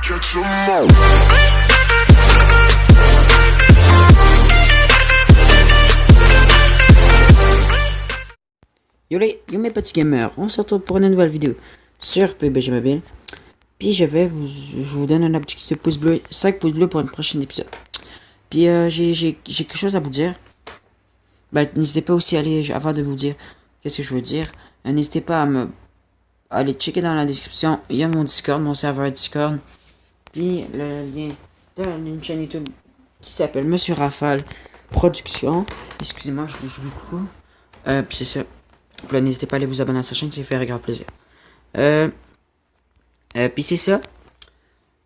Catch 'em all. Yo mes petits gamers, on se retrouve pour une nouvelle vidéo sur PUBG Mobile. Puis je vous donne un petit de pouce bleu, 5 pouces bleus pour une prochaine épisode. Puis j'ai quelque chose à vous dire. Ben, n'hésitez pas aussi à aller, avant de vous dire qu'est-ce que je veux dire, n'hésitez pas à aller checker dans la description, il y a mon Discord, mon serveur Discord. Puis le lien d'une chaîne YouTube qui s'appelle Monsieur Rafale Production. Excusez-moi, je bouge beaucoup. Puis c'est ça. Puis là, n'hésitez pas à aller vous abonner à sa chaîne, ça fait grand plaisir. Puis c'est ça.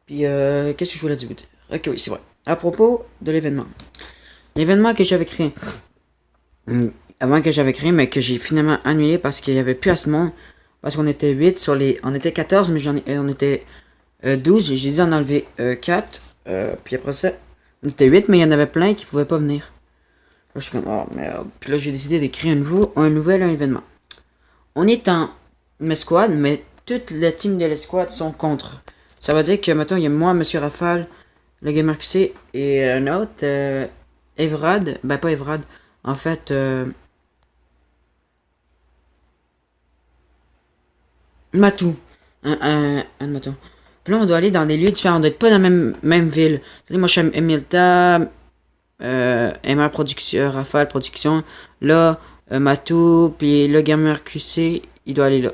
Puis qu'est-ce que je voulais dire? Ok, oui, c'est vrai. À propos de l'événement. L'événement que j'avais créé. Avant que j'avais créé, mais que j'ai finalement annulé parce qu'il n'y avait plus assez de monde. Parce qu'on était 8 sur les. On était 14, mais on était 12. J'ai dit en enlever 4. Puis après ça, on était 8, mais il y en avait plein qui pouvaient pas venir. Là, je suis comme, oh merde. Puis là, j'ai décidé de créer un nouvel événement. On est en escouade, mais toute la team de l'escouade sont contre. Ça veut dire que maintenant, il y a moi, Monsieur Rafale, le Gamer QC, et un autre, Evrad. Ben, pas Evrad. En fait, Matou. Un Matou. Puis là, on doit aller dans des lieux différents. On doit être pas dans la même ville. C'est-à-dire, moi, je suis à Emilta, MR Production, Rafale Production. Là, Matou, puis le Gamer QC, il doit aller là.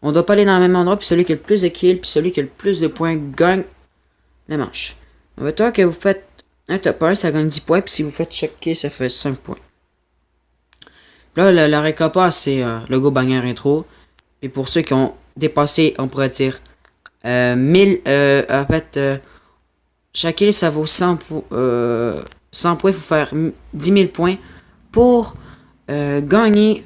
On doit pas aller dans le même endroit, puis celui qui a le plus de kills, puis celui qui a le plus de points gagne la manche. On va dire que vous faites un top 1, ça gagne 10 points, puis si vous faites chaque kill, ça fait 5 points. Là, la récompense, c'est le Go Banger Intro. Et pour ceux qui ont dépassé, on pourrait dire, 1000, en fait, chaque kill, ça vaut 100 points. 100 points, il faut faire 10 000 points pour gagner.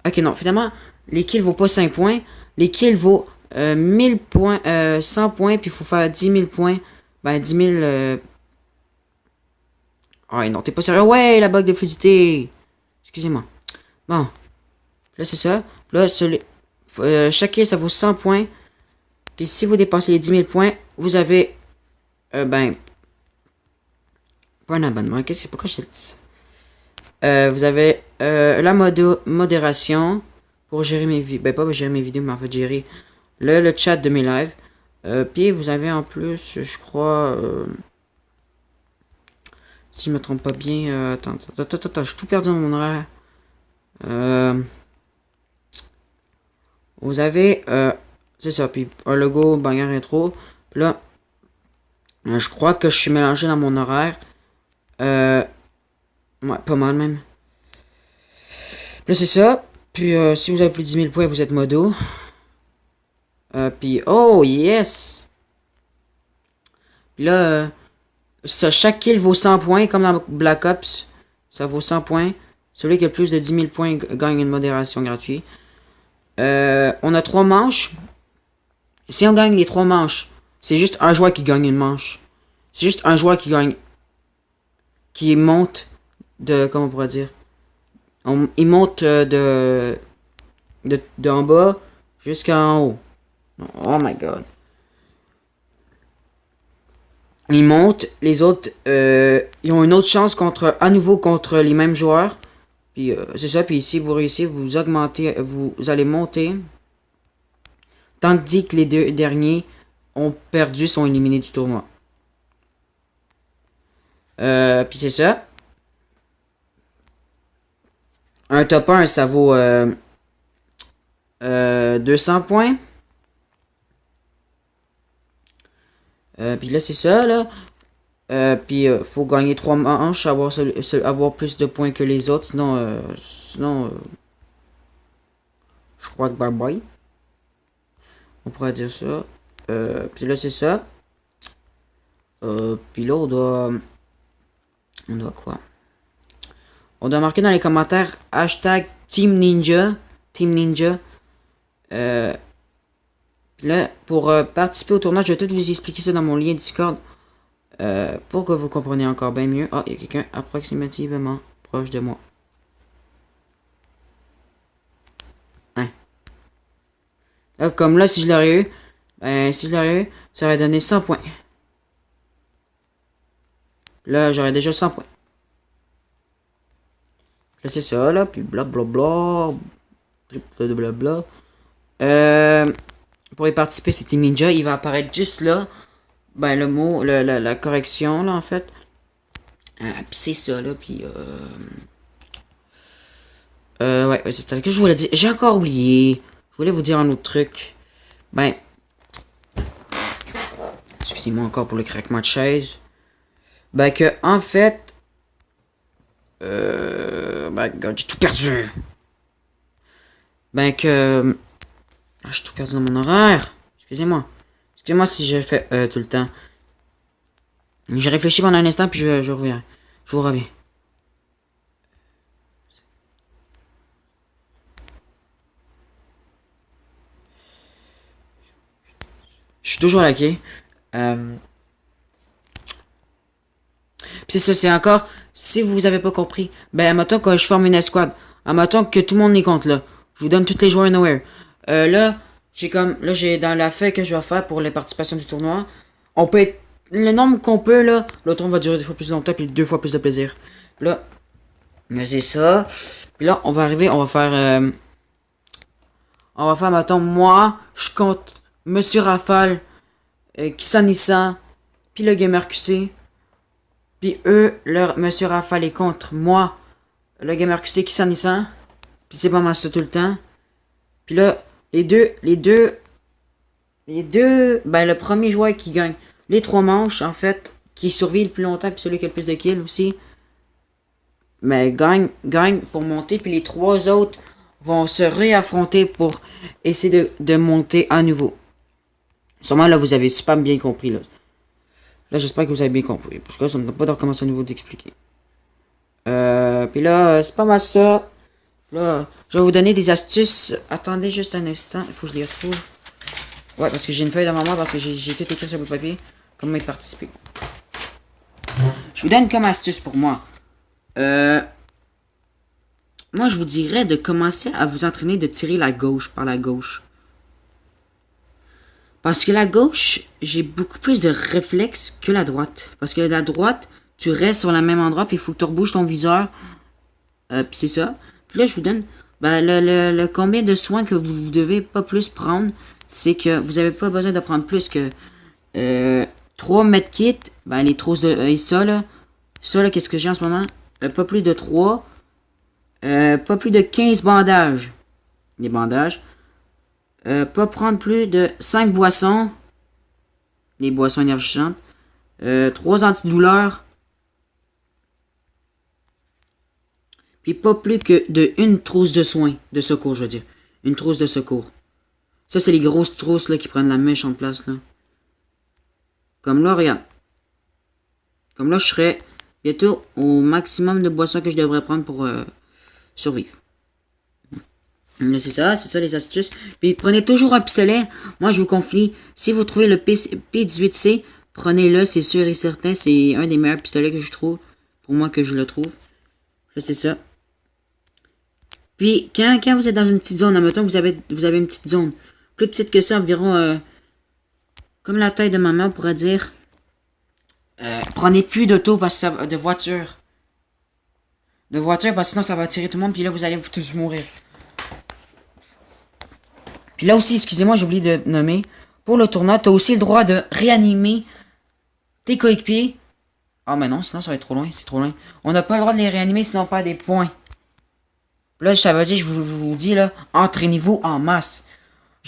Ok, non, finalement, les kills vaut pas 5 points. Les kills vaut 1000 points, 100 points, puis il faut faire 10 000 points. Ben, 10 000. Ah, non, t'es pas sérieux. Ouais, la bug de fluidité. Excusez-moi. Bon. Là, c'est ça. Là, chaque kill, ça vaut 100 points. Et si vous dépassez les 10 000 points, vous avez. Ben. Pas un abonnement. Pourquoi je te dis ça? Vous avez la modération pour gérer mes vidéos. Ben, pas gérer mes vidéos, mais en fait, gérer le chat de mes lives. Puis, vous avez en plus, je crois. Si je me trompe pas bien. Attends, je suis tout perdu dans mon horaire. Vous avez. C'est ça, puis un logo, banger intro. Puis là, je crois que je suis mélangé dans mon horaire. Ouais, pas mal même. Là, c'est ça. Puis si vous avez plus de 10 000 points, vous êtes modo. Puis, oh, yes! Puis là, ça, chaque kill vaut 100 points, comme dans Black Ops. Ça vaut 100 points. Celui qui a plus de 10 000 points gagne une modération gratuite. On a 3 manches. Si on gagne les 3 manches, c'est juste un joueur qui gagne une manche. C'est juste un joueur qui gagne. Qui monte de. Comment on pourrait dire? Il monte d'en bas jusqu'en haut. Oh my god. Il monte. Les autres, ils ont une autre chance à nouveau contre les mêmes joueurs. Puis c'est ça. Puis si vous réussissez, vous augmentez. Vous allez monter. Tandis que les deux derniers ont perdu, sont éliminés du tournoi. Puis c'est ça. Un top 1, ça vaut 200 points. Puis là, c'est ça, là. Puis faut gagner 3 manches, avoir plus de points que les autres. Sinon, je crois que bye bye. On pourrait dire ça. Puis là, c'est ça. Puis là, on doit quoi? On doit marquer dans les commentaires hashtag Team Ninja. Team Ninja. Puis là, pour participer au tournoi, je vais tout vous expliquer ça dans mon lien Discord. Pour que vous compreniez encore bien mieux. Ah, il y a quelqu'un approximativement proche de moi. Hein. Là, comme là, si je l'aurais eu, Ben, si je l'aurais eu, ça aurait donné 100 points. Là, j'aurais déjà 100 points. Là, c'est ça, là, puis blablabla. Triple de blabla. Pour y participer, c'était Ninja. Il va apparaître juste là. Ben, le mot, la correction, là, en fait. Puis c'est ça, là, puis ouais, c'est ça que je voulais dire. J'ai encore oublié. Je voulais vous dire un autre truc. Ben, excusez-moi encore pour le craquement de chaise. Ben, que, en fait, ben, God, j'ai tout perdu. Ben, que, j'ai tout perdu dans mon horaire. Excusez-moi. Excusez-moi si je fais tout le temps. J'ai réfléchi pendant un instant, puis je reviens. Je vous reviens. Je suis toujours laqué. C'est ça, c'est encore. Si vous avez pas compris, ben, admettons que je forme une escouade. Admettons que tout le monde est contre, là. Je vous donne tous les joueurs nowhere. Là, j'ai dans la feuille que je vais faire pour les participations du tournoi. On peut être. Le nombre qu'on peut, là. Le tournoi va durer 2 fois plus longtemps, puis 2 fois plus de plaisir. Là, c'est ça. Puis là, on va arriver, on va faire. Mettons, moi, je compte Monsieur Rafale, Kisanissa, puis le Gamer QC. Puis eux, Monsieur Rafale est contre moi, le Gamer QC, Kisanissa. Puis c'est pas mal ça tout le temps. Puis là, les deux, ben le premier joueur qui gagne les 3 manches, en fait, qui survit le plus longtemps, puis celui qui a le plus de kills aussi, mais gagne pour monter, puis les 3 autres vont se réaffronter pour essayer de monter à nouveau. Sûrement, là, vous avez super bien compris, là. Là, j'espère que vous avez bien compris, parce que là, ça ne me donne pas de recommencer à nouveau d'expliquer. Puis là, c'est pas mal ça. Là, je vais vous donner des astuces. Attendez juste un instant, il faut que je les retrouve. Ouais, parce que j'ai une feuille devant moi, parce que j'ai tout écrit sur le papier. Comment y participer. Je vous donne comme astuce pour moi. Moi, je vous dirais de commencer à vous entraîner de tirer la gauche par la gauche. Parce que la gauche, j'ai beaucoup plus de réflexes que la droite. Parce que la droite, tu restes sur le même endroit, puis il faut que tu rebouges ton viseur. Puis c'est ça. Puis là, je vous donne ben, le combien de soins que vous devez pas plus prendre. C'est que vous n'avez pas besoin de prendre plus que 3 medkits. Ben, les trousses de... et ça, là, qu'est-ce que j'ai en ce moment? Pas plus de 3. Pas plus de 15 bandages. Des bandages. Pas prendre plus de 5 boissons. Les boissons énergisantes. 3 antidouleurs. Puis pas plus que de une trousse de soins. De secours, je veux dire. Une trousse de secours. Ça, c'est les grosses trousses là qui prennent la méchante place là. Comme là, regarde. Comme là, je serais bientôt au maximum de boissons que je devrais prendre pour survivre. C'est ça les astuces. Puis prenez toujours un pistolet. Moi, je vous confie, si vous trouvez le P18C, prenez-le, c'est sûr et certain. C'est un des meilleurs pistolets que je trouve. Pour moi, que je le trouve. Là, c'est ça. Puis, quand vous êtes dans une petite zone, admettons que vous avez une petite zone. Plus petite que ça, environ comme la taille de ma main, on pourrait dire. Prenez plus d'auto parce que ça va, de voiture. De voiture parce que sinon ça va attirer tout le monde. Puis là, vous allez tous mourir. Puis là aussi, excusez-moi, j'ai oublié de nommer. Pour le tournoi, tu as aussi le droit de réanimer tes coéquipiers. Ah, mais non, sinon ça va être trop loin. C'est trop loin. On n'a pas le droit de les réanimer sinon on perd des points. Là, ça veut dire, je vous dis, là, entraînez-vous en masse.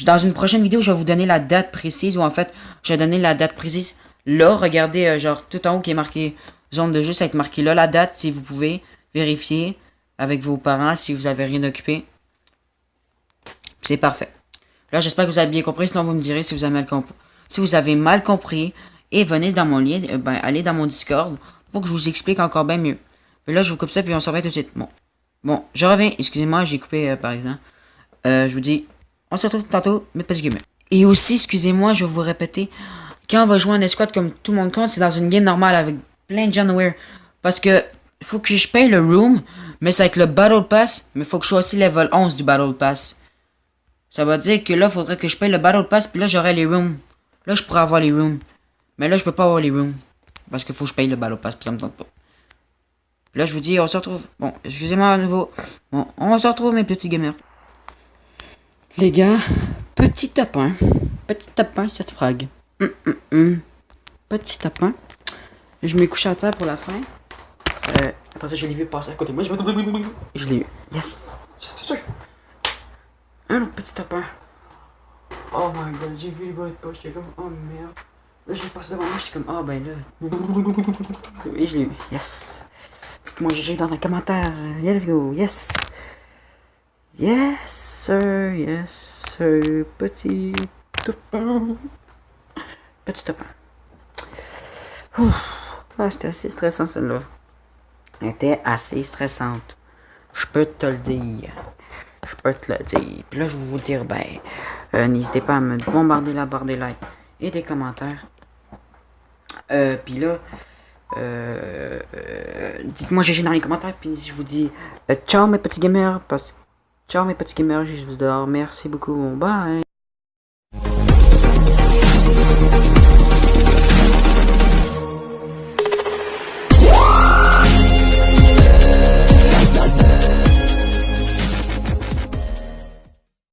Dans une prochaine vidéo, je vais vous donner la date précise. Ou en fait, je vais donner la date précise. Là, regardez, genre, tout en haut qui est marqué zone de jeu, ça va être marqué là, la date, si vous pouvez vérifier avec vos parents, si vous avez rien occupé. C'est parfait. Là, j'espère que vous avez bien compris, sinon vous me direz si vous avez mal compris. Et venez dans mon lien, allez dans mon Discord pour que je vous explique encore bien mieux. Puis là, je vous coupe ça, puis on se revoit tout de suite. Bon, je reviens. Excusez-moi, j'ai coupé par exemple. Je vous dis, on se retrouve tantôt, mais pas de guillemets. Et aussi, excusez-moi, je vais vous répéter, quand on va jouer en escouade comme tout le monde compte, c'est dans une game normale avec plein de gens nowhere. Parce que, faut que je paye le room, mais c'est avec le Battle Pass, mais faut que je sois aussi level 11 du Battle Pass. Ça va dire que là, faudrait que je paye le Battle Pass, puis là, j'aurai les rooms. Là, je pourrais avoir les rooms. Mais là, je peux pas avoir les rooms. Parce qu'il faut que je paye le Battle Pass, puis ça me tente pas. Là, je vous dis, on se retrouve. Bon, excusez-moi à nouveau. Bon, on se retrouve, mes petits gamers. Les gars, petit top 1. Petit top 1, cette frag. Petit top 1. Je m'ai couché à terre pour la fin. Après ça, je l'ai vu passer à côté de moi. Je l'ai eu. Yes! Un autre petit top 1. Oh my god, j'ai vu les bruits de poche. J'étais comme, oh merde. Là, je l'ai passé devant moi. J'étais comme, oh ben là. Et je l'ai eu. Yes! Dites-moi GG dans les commentaires. Yeah, let's go. Yes! Yes, sir. Yes, sir. Petit top 1. Petit top 1. Ah, c'était assez stressant celle-là. Elle était assez stressante. Je peux te le dire. Je peux te le dire. Puis là, je vais vous dire, n'hésitez pas à me bombarder la barre des likes et des commentaires. Puis là, dites-moi GG dans les commentaires. Puis je vous dis, ciao mes petits gamers. Ciao mes petits gamers, je vous dors. Merci beaucoup. Bye.